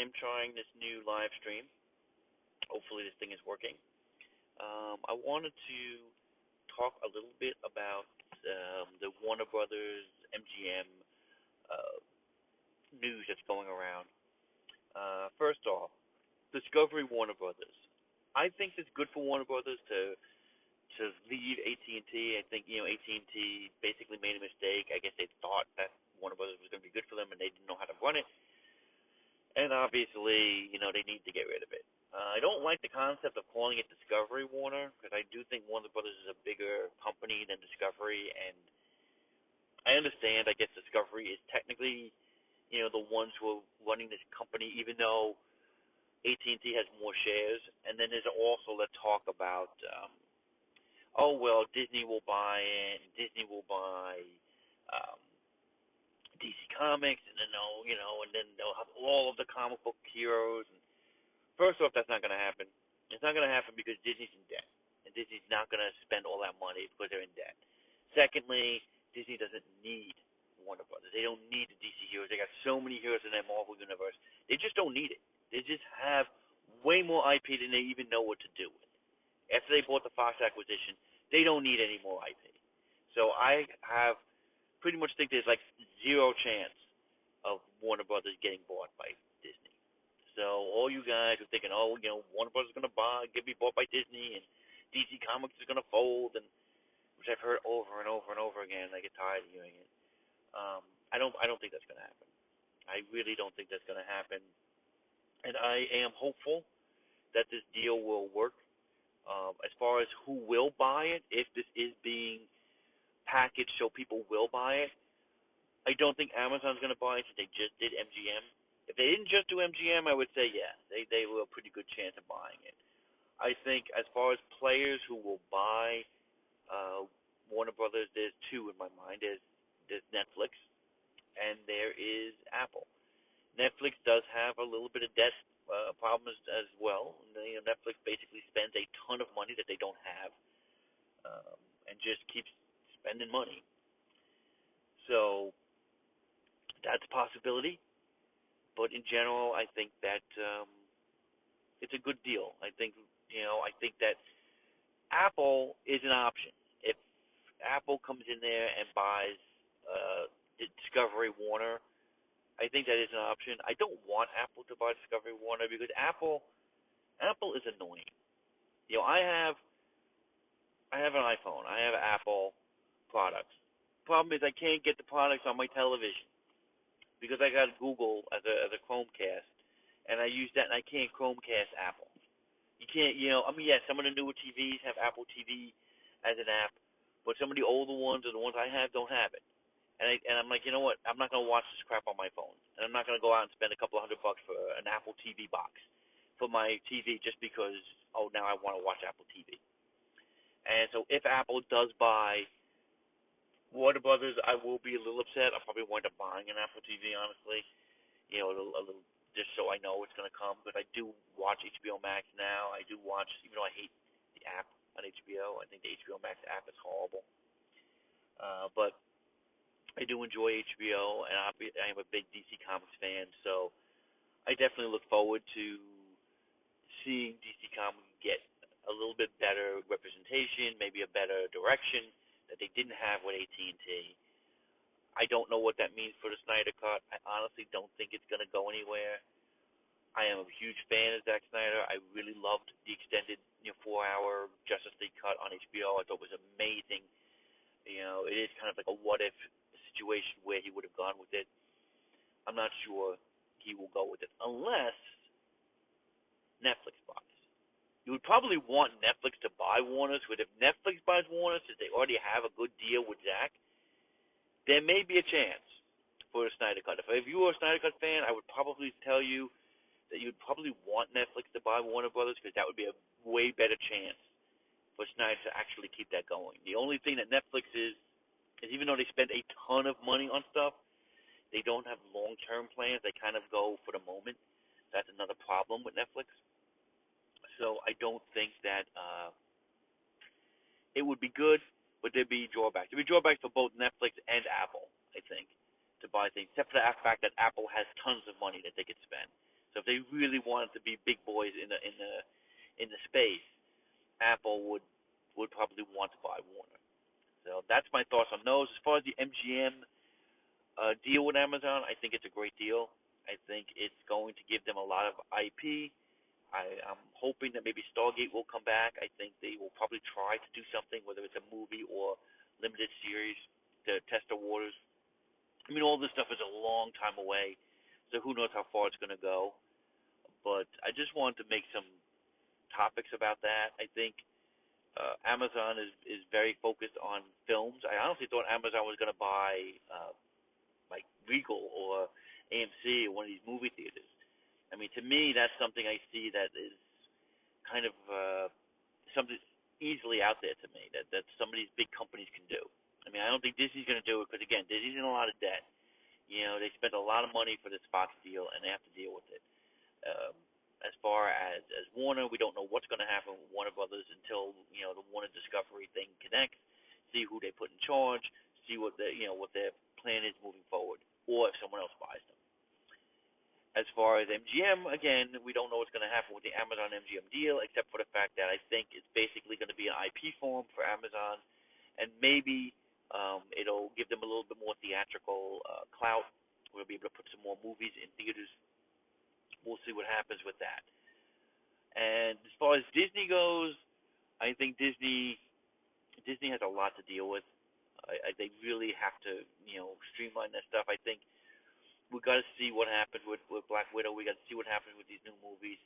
am trying this new live stream. Hopefully, this thing is working. I wanted to talk a little bit about the Warner Brothers MGM uh, news that's going around. First off, Discovery Warner Brothers. I think it's good for Warner Brothers to leave AT&T. I think AT&T basically made a mistake. I guess they thought that Warner Brothers was going to be good for them, and they didn't know how to run it. And obviously, they need to get rid of it. I don't like the concept of calling it Discovery Warner because I do think Warner Brothers is a bigger company than Discovery, and I understand. I guess Discovery is technically, the ones who are running this company, even though AT&T has more shares. And then there's also the talk about, oh well, Disney will buy it, and Disney will buy um, DC Comics, and then and then they'll have all of the comic book heroes. And first off, that's not going to happen. It's not going to happen because Disney's in debt, and Disney's not going to spend all that money because they're in debt. Secondly, Disney doesn't need Warner Brothers. They don't need the DC heroes. They got so many heroes in their Marvel universe. They just don't need it. They just have way more IP than they even know what to do with. After they bought the Fox acquisition, they don't need any more IP. So I have pretty much think there's like zero chance of Warner Brothers getting bought by Disney. So all you guys are thinking, oh, Warner Brothers is going to be bought by Disney, and DC Comics is going to fold, and which I've heard over and over and over again. I get tired of hearing it. I don't think that's going to happen. I really don't think that's going to happen, and I am hopeful that this deal will work. As far as who will buy it, if this is being packaged so people will buy it, I don't think Amazon's going to buy it since they just did MGM. If they didn't just do MGM, I would say yeah, they were a pretty good chance of buying it. I think as far as players who will buy Warner Brothers, there's two in my mind. There's Netflix and there is Apple. Netflix does have a little bit of debt problems as well. Netflix basically spends a ton of money that they don't have, and just keeps spending money. So that's a possibility. But in general, I think that it's a good deal. I think that Apple is an option. If Apple comes in there and buys Discovery Warner, I think that is an option. I don't want Apple to buy Discovery Warner because Apple is annoying. I have an iPhone. I have Apple products. Problem is I can't get the products on my television because I got Google as a Chromecast, and I use that, and I can't Chromecast Apple. You can't, yes, some of the newer TVs have Apple TV as an app, but some of the older ones or the ones I have don't have it. And I'm like, you know what? I'm not gonna watch this crap on my phone, and I'm not gonna go out and spend a couple $100 for an Apple TV box for my TV just because now I want to watch Apple TV. And so if Apple does buy Warner Brothers, I will be a little upset. I'll probably wind up buying an Apple TV, honestly. A little just so I know it's gonna come. But I do watch HBO Max now. I do watch, even though I hate the app on HBO. I think the HBO Max app is horrible. But I do enjoy HBO, and I am a big DC Comics fan, so I definitely look forward to seeing DC Comics get a little bit better representation, maybe a better direction that they didn't have with AT&T. I don't know what that means for the Snyder Cut. I honestly don't think it's going to go anywhere. I am a huge fan of Zack Snyder. I really loved the extended 4-hour Justice League cut on HBO. I thought it was amazing. It is kind of like a what-if situation where he would have gone with it. I'm not sure he will go with it unless Netflix buys. You would probably want Netflix to buy Warner's, but if Netflix buys Warner, since they already have a good deal with Zack, there may be a chance for a Snyder Cut. If you were a Snyder Cut fan, I would probably tell you that you'd probably want Netflix to buy Warner Brothers because that would be a way better chance for Snyder to actually keep that going. The only thing that Netflix is even though they spend a ton of money on stuff, they don't have long-term plans. They kind of go for the moment. That's another problem with Netflix. So I don't think that it would be good, but there'd be drawbacks. There'd be drawbacks for both Netflix and Apple, I think, to buy things, except for the fact that Apple has tons of money that they could spend. So if they really wanted to be big boys in the space, Apple would probably want to buy Warner. So that's my thoughts on those. As far as the MGM deal with Amazon, I think it's a great deal. I think it's going to give them a lot of IP. I'm hoping that maybe Stargate will come back. I think they will probably try to do something, whether it's a movie or limited series, to test the waters. I mean, all this stuff is a long time away, so who knows how far it's going to go. But I just wanted to make some topics about that. I think Amazon is very focused on films. I honestly thought Amazon was going to buy like Regal or AMC or one of these movie theaters. I mean, to me, that's something I see that is kind of something easily out there to me that some of these big companies can do. I mean, I don't think Disney's going to do it because again, Disney's in a lot of debt. You know, they spent a lot of money for this Fox deal, and they have to deal with it. Um, as far as Warner, we don't know what's going to happen with Warner Brothers until the Warner Discovery thing connects. See who they put in charge. See what their plan is moving forward, or if someone else buys them. As far as MGM, again, we don't know what's going to happen with the Amazon MGM deal, except for the fact that I think it's basically going to be an IP form for Amazon, and maybe it'll give them a little bit more theatrical clout. We'll be able to put some more movies in theaters. We'll see what happens with that. And as far as Disney goes, I think Disney has a lot to deal with. They really have to streamline that stuff. I think we got to see what happens with Black Widow. We got to see what happens with these new movies.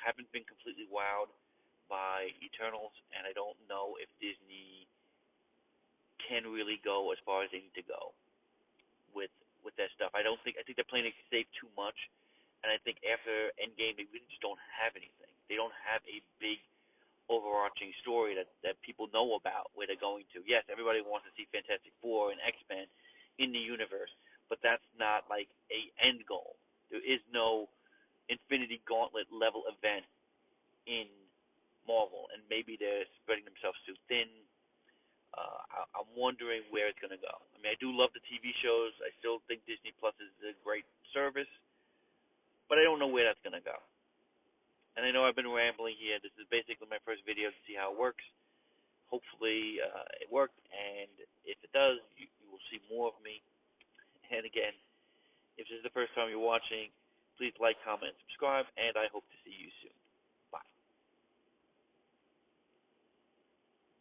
Haven't been completely wowed by Eternals, and I don't know if Disney can really go as far as they need to go with that stuff. I think they're playing it safe too much, and I think after Endgame they really just don't have anything. They don't have a big overarching story that people know about where they're going to. Yes, everybody wants to see Fantastic Four and X-Men in the universe, but that's not like a end goal. There is no Infinity Gauntlet level event in Marvel, and maybe they're spreading themselves too thin. I'm wondering where it's going to go. I mean, I do love the TV shows. I still think Disney Plus is a great service, but I don't know where that's going to go. And I know I've been rambling here. This is basically my first video to see how it works. Hopefully, it worked, and if it does, you will see more of me. And again, if this is the first time you're watching, please like, comment, and subscribe, and I hope to see you soon.